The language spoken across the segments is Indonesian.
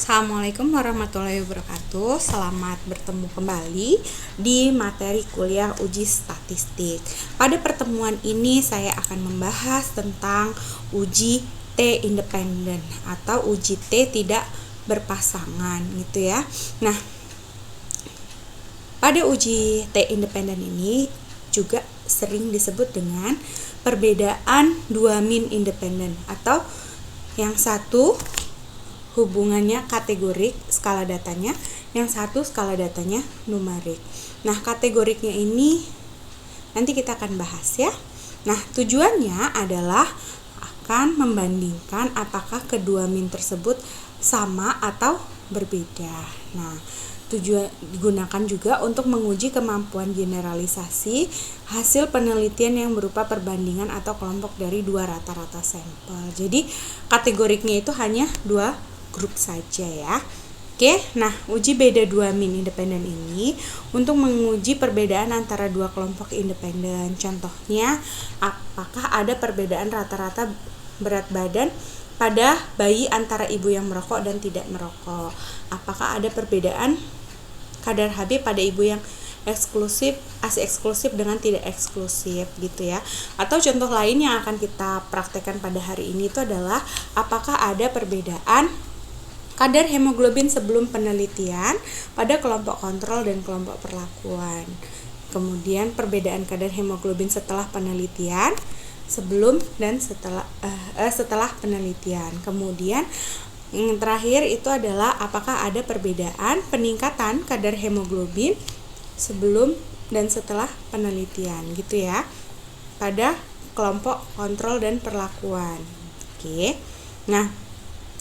Assalamualaikum warahmatullahi wabarakatuh. Selamat bertemu kembali di materi kuliah uji statistik. Pada pertemuan ini saya akan membahas tentang uji T independen atau uji T tidak berpasangan gitu ya. Nah, pada uji T independen ini juga sering disebut dengan perbedaan dua min independen, atau yang satu hubungannya kategorik skala datanya, yang satu skala datanya numerik. Nah, kategoriknya ini nanti kita akan bahas ya. Nah, tujuannya adalah akan membandingkan apakah kedua min tersebut sama atau berbeda. Nah, tujuan digunakan juga untuk menguji kemampuan generalisasi hasil penelitian yang berupa perbandingan atau kelompok dari dua rata-rata sampel. Jadi kategoriknya itu hanya dua grup saja ya. Oke, nah uji beda dua min independen ini untuk menguji perbedaan antara dua kelompok independen. Contohnya, apakah ada perbedaan rata-rata berat badan pada bayi antara ibu yang merokok dan tidak merokok? Apakah ada perbedaan kadar Hb pada ibu yang eksklusif, ASI eksklusif dengan tidak eksklusif gitu ya. Atau contoh lain yang akan kita praktekkan pada hari ini itu adalah apakah ada perbedaan kadar hemoglobin sebelum penelitian pada kelompok kontrol dan kelompok perlakuan. Kemudian perbedaan kadar hemoglobin setelah penelitian, sebelum dan setelah penelitian. Kemudian yang terakhir itu adalah apakah ada perbedaan peningkatan kadar hemoglobin sebelum dan setelah penelitian gitu ya, pada kelompok kontrol dan perlakuan. Oke. Nah,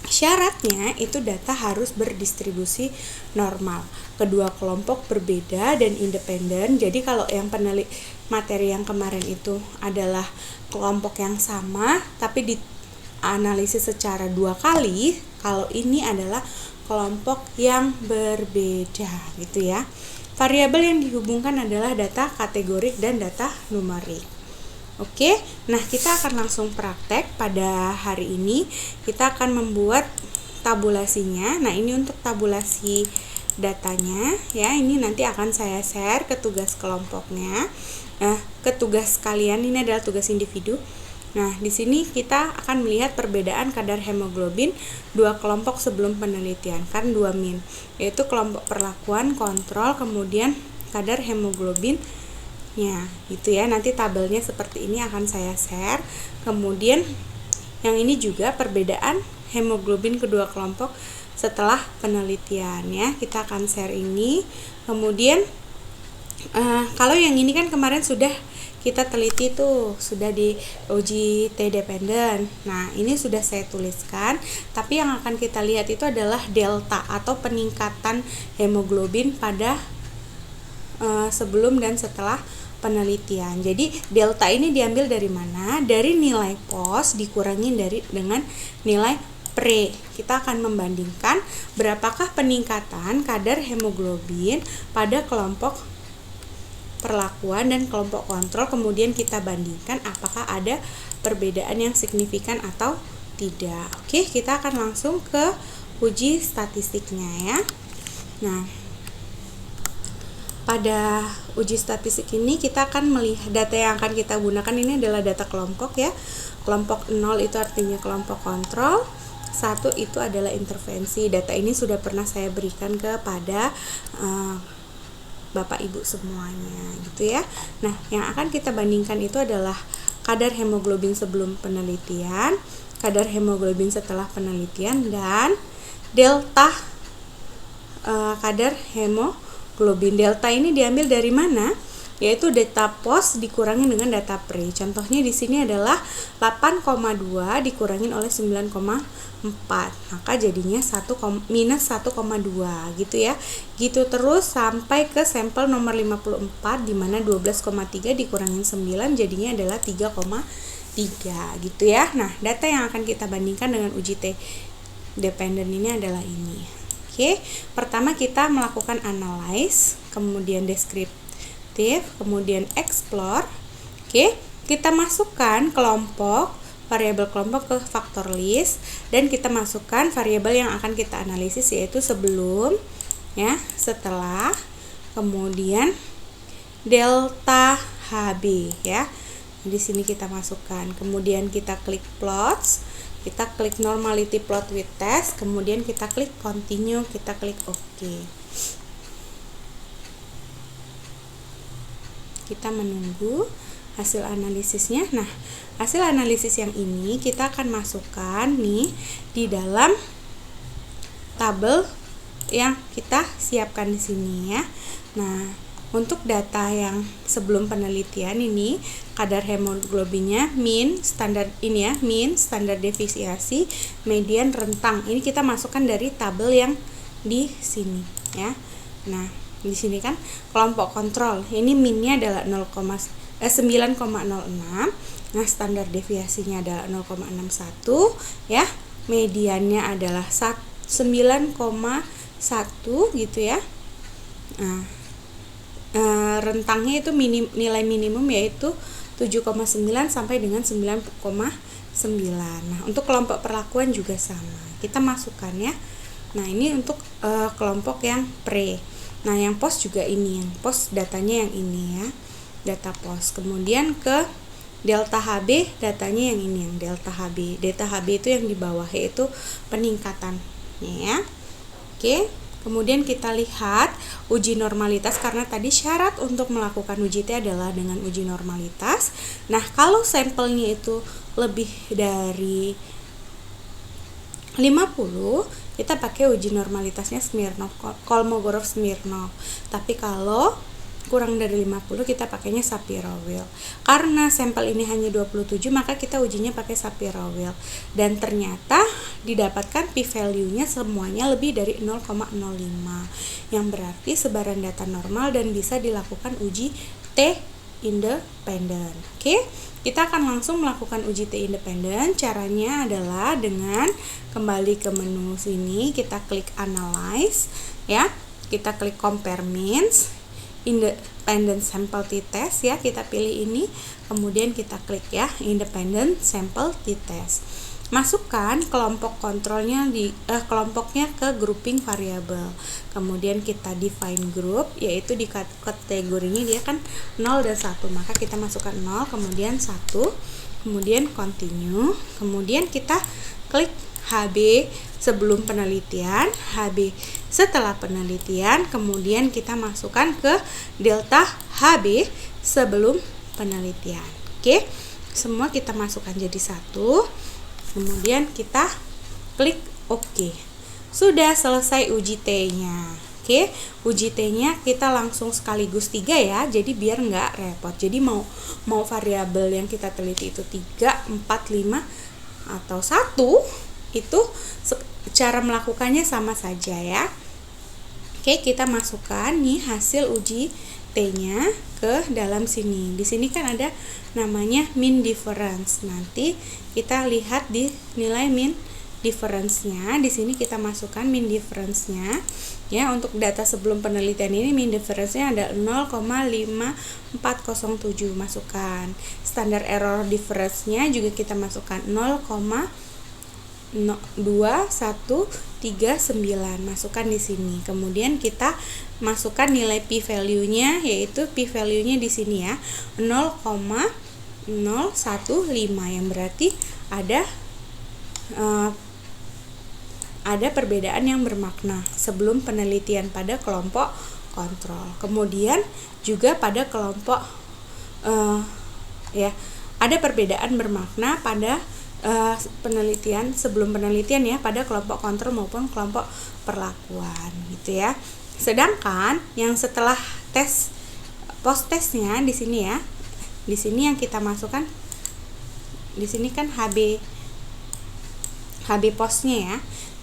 syaratnya itu data harus berdistribusi normal. Kedua kelompok berbeda dan independen. Jadi kalau yang materi yang kemarin itu adalah kelompok yang sama tapi dianalisis secara dua kali, kalau ini adalah kelompok yang berbeda gitu ya. Variabel yang dihubungkan adalah data kategorik dan data numerik. Oke, nah kita akan langsung praktek pada hari ini. Kita akan membuat tabulasinya. Nah, ini untuk tabulasi datanya ya. Ini nanti akan saya share ke tugas kelompoknya. Ke tugas kalian, ini adalah tugas individu. Nah, di sini kita akan melihat perbedaan kadar hemoglobin dua kelompok sebelum penelitian, kan 2 min, yaitu kelompok perlakuan, kontrol, kemudian kadar hemoglobin gitu ya. Nanti tabelnya seperti ini akan saya share. Kemudian yang ini juga perbedaan hemoglobin kedua kelompok setelah penelitian ya. Kita akan share ini. Kemudian kalau yang ini kan kemarin sudah kita teliti tuh, sudah di uji T dependen. Nah, ini sudah saya tuliskan, tapi yang akan kita lihat itu adalah delta atau peningkatan hemoglobin pada sebelum dan setelah penelitian. Jadi delta ini diambil dari mana? Dari nilai pos dikurangi dengan nilai pre. Kita akan membandingkan berapakah peningkatan kadar hemoglobin pada kelompok perlakuan dan kelompok kontrol, kemudian kita bandingkan apakah ada perbedaan yang signifikan atau tidak. Oke, kita akan langsung ke uji statistiknya ya. Nah, pada uji statistik ini kita akan melihat data yang akan kita gunakan ini adalah data kelompok ya. Kelompok 0 itu artinya kelompok kontrol, 1 itu adalah intervensi. Data ini sudah pernah saya berikan kepada Bapak Ibu semuanya gitu ya. Nah, yang akan kita bandingkan itu adalah kadar hemoglobin sebelum penelitian, kadar hemoglobin setelah penelitian, dan delta kadar hemoglobin. Delta ini diambil dari mana? Yaitu data pos dikurangi dengan data pre. Contohnya di sini adalah 8,2 dikurangin oleh 9,4. Maka jadinya minus 1,2 gitu ya. Gitu terus sampai ke sampel nomor 54 di mana 12,3 dikurangin 9 jadinya adalah 3,3 gitu ya. Nah, data yang akan kita bandingkan dengan uji T dependen ini adalah ini. Oke, pertama kita melakukan analyze, kemudian deskriptif, kemudian explore. Oke, kita masukkan kelompok variabel kelompok ke faktor list dan kita masukkan variabel yang akan kita analisis, yaitu sebelum, ya, setelah, kemudian delta HB, ya. Di sini kita masukkan, kemudian kita klik plots, kita klik normality plot with test, kemudian kita klik continue, kita klik OK. Kita menunggu hasil analisisnya. Nah, hasil analisis yang ini kita akan masukkan nih di dalam tabel yang kita siapkan di sini, ya. Nah, untuk data yang sebelum penelitian ini, kadar hemoglobinnya, min, standar ini ya, min, standar deviasi, median, rentang. Ini kita masukkan dari tabel yang di sini, ya. Nah, di sini kan kelompok kontrol. Ini minnya adalah 9,06. Nah, standar deviasinya adalah 0,61, ya. Mediannya adalah 9,1 gitu, ya. Nah, rentangnya itu nilai minimum yaitu 7,9 sampai dengan 9,9. Nah, untuk kelompok perlakuan juga sama. Kita masukkan, ya. Nah, ini untuk kelompok yang pre. Nah, yang post juga ini, yang post datanya yang ini, ya, data post. Kemudian ke delta HB, datanya yang ini, yang delta HB. Delta HB itu yang di bawah, yaitu peningkatannya, ya. Oke, kemudian kita lihat uji normalitas, karena tadi syarat untuk melakukan uji T adalah dengan uji normalitas. Nah, kalau sampelnya itu lebih dari 50, kita pakai uji normalitasnya Smirnov, Kolmogorov-Smirnov. Tapi kalau kurang dari 50, kita pakainya Shapiro-Wilk. Karena sampel ini hanya 27, maka kita ujinya pakai Shapiro-Wilk. Dan ternyata didapatkan p-value-nya semuanya lebih dari 0,05, yang berarti sebaran data normal dan bisa dilakukan uji T independen. Oke, kita akan langsung melakukan uji T independen. Caranya adalah dengan kembali ke menu sini, kita klik analyze, ya. Kita klik compare means, independent sample t-test, ya. Kita pilih ini, kemudian kita klik, ya, independent sample t-test. Masukkan kelompok kontrolnya kelompoknya ke grouping variabel. Kemudian kita define group, yaitu di kategorinya dia kan 0 dan 1, maka kita masukkan 0, kemudian 1, kemudian continue, kemudian kita klik HB sebelum penelitian, HB setelah penelitian, kemudian kita masukkan ke delta HB sebelum penelitian. Oke, semua kita masukkan jadi 1. Kemudian kita klik OK. Sudah selesai uji T-nya. Oke, uji T-nya kita langsung sekaligus 3, ya. Jadi biar nggak repot. Jadi mau variabel yang kita teliti itu 3, 4, 5 atau 1, itu cara melakukannya sama saja, ya. Oke, kita masukkan nih hasil uji T-nya ke dalam sini. Di sini kan ada namanya mean difference. Nanti kita lihat di nilai mean difference-nya. Di sini kita masukkan mean difference-nya. Ya, untuk data sebelum penelitian ini mean difference-nya ada 0,5407. Masukkan. Standar error difference-nya juga kita masukkan 0,2139, masukkan di sini. Kemudian kita masukkan nilai p-value-nya, yaitu p-value-nya di sini, ya, 0,015, yang berarti ada perbedaan yang bermakna sebelum penelitian pada kelompok kontrol. Kemudian juga pada kelompok ada perbedaan bermakna pada penelitian sebelum penelitian, ya, pada kelompok kontrol maupun kelompok perlakuan, gitu, ya. Sedangkan yang setelah tes post testnya di sini, ya, di sini yang kita masukkan di sini kan HB postnya, ya.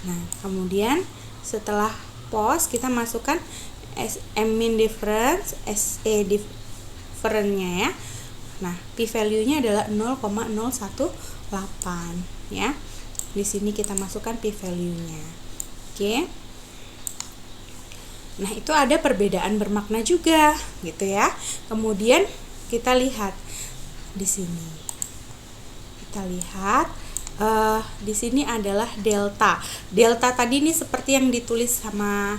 Nah, kemudian setelah post kita masukkan mean difference, SE difference-nya, ya. Nah, p-value-nya adalah 0,018, ya. Di sini kita masukkan p-value-nya. Oke. Nah, itu ada perbedaan bermakna juga, gitu, ya. Kemudian kita lihat di sini. kita lihat di sini adalah delta. Delta tadi ini seperti yang ditulis sama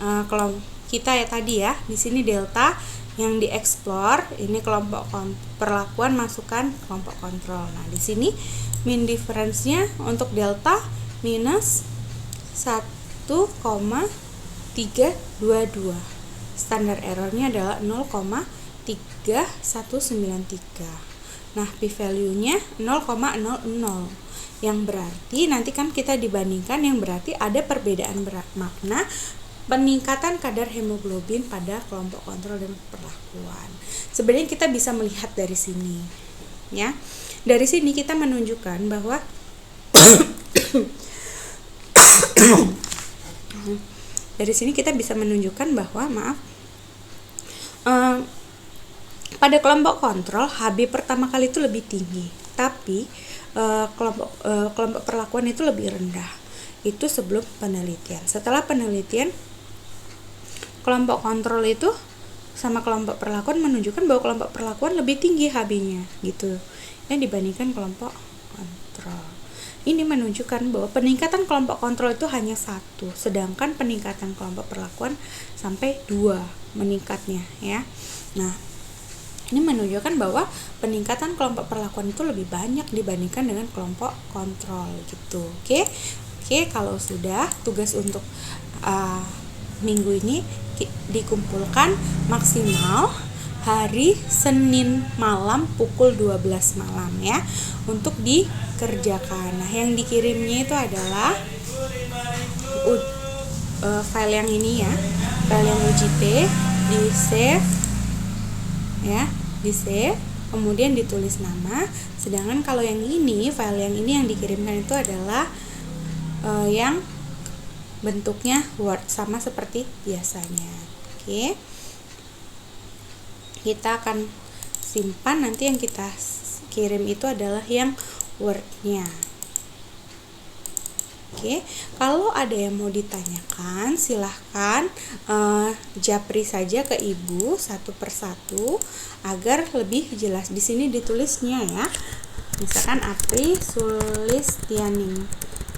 kelompok kita ya tadi ya. Di sini delta yang dieksplor, ini kelompok perlakuan masukkan kelompok kontrol. Nah, di sini mean difference-nya untuk delta minus 1,322. Standar error-nya adalah 0,3193. Nah, p-value-nya 0,00. Yang berarti nanti kan kita dibandingkan, yang berarti ada perbedaan makna peningkatan kadar hemoglobin pada kelompok kontrol dan perlakuan. Sebenarnya kita bisa melihat dari sini, ya. Dari sini kita menunjukkan bahwa dari sini kita bisa menunjukkan bahwa pada kelompok kontrol HB pertama kali itu lebih tinggi, tapi kelompok perlakuan itu lebih rendah. Itu sebelum penelitian. Setelah penelitian, kelompok kontrol itu sama kelompok perlakuan menunjukkan bahwa kelompok perlakuan lebih tinggi HB-nya gitu ya dibandingkan kelompok kontrol. Ini menunjukkan bahwa peningkatan kelompok kontrol itu hanya 1, sedangkan peningkatan kelompok perlakuan sampai 2 meningkatnya ya. Nah, ini menunjukkan bahwa peningkatan kelompok perlakuan itu lebih banyak dibandingkan dengan kelompok kontrol gitu. Oke, kalau sudah tugas untuk minggu ini dikumpulkan maksimal hari Senin malam pukul 12 malam ya untuk dikerjakan. Nah, yang dikirimnya itu adalah file yang ini ya, file yang UJT, di save ya, di save, kemudian ditulis nama. Sedangkan kalau yang ini, file yang ini yang dikirimkan itu adalah yang bentuknya Word sama seperti biasanya. Oke, kita akan simpan, nanti yang kita kirim itu adalah yang Word-nya. Oke, kalau ada yang mau ditanyakan silahkan japri saja ke ibu satu persatu agar lebih jelas. Di sini ditulisnya ya, misalkan Apri Sulistianing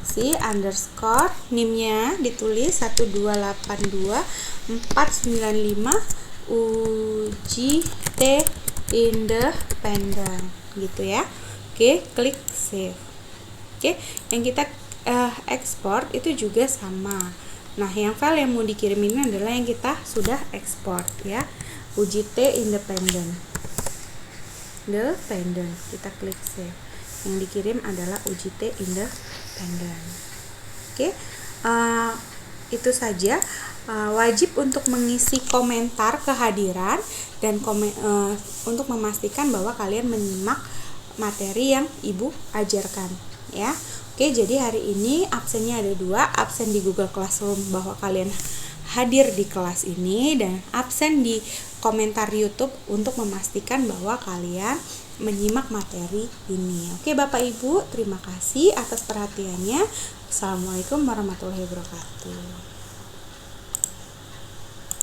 si underscore NIM-nya ditulis 1282495 UJT independent gitu ya. Oke, klik save. Oke, yang kita ekspor itu juga sama. Nah, yang file yang mau dikirim ini adalah yang kita sudah ekspor ya, UJT independent. Kita klik save. Yang dikirim adalah UJT independent. Oke, itu saja. Wajib untuk mengisi komentar kehadiran dan untuk memastikan bahwa kalian menyimak materi yang ibu ajarkan ya. Oke, jadi hari ini absennya ada 2, absen di Google Classroom bahwa kalian hadir di kelas ini, dan absen di komentar YouTube untuk memastikan bahwa kalian menyimak materi ini. Oke Bapak Ibu, terima kasih atas perhatiannya. Assalamualaikum warahmatullahi wabarakatuh.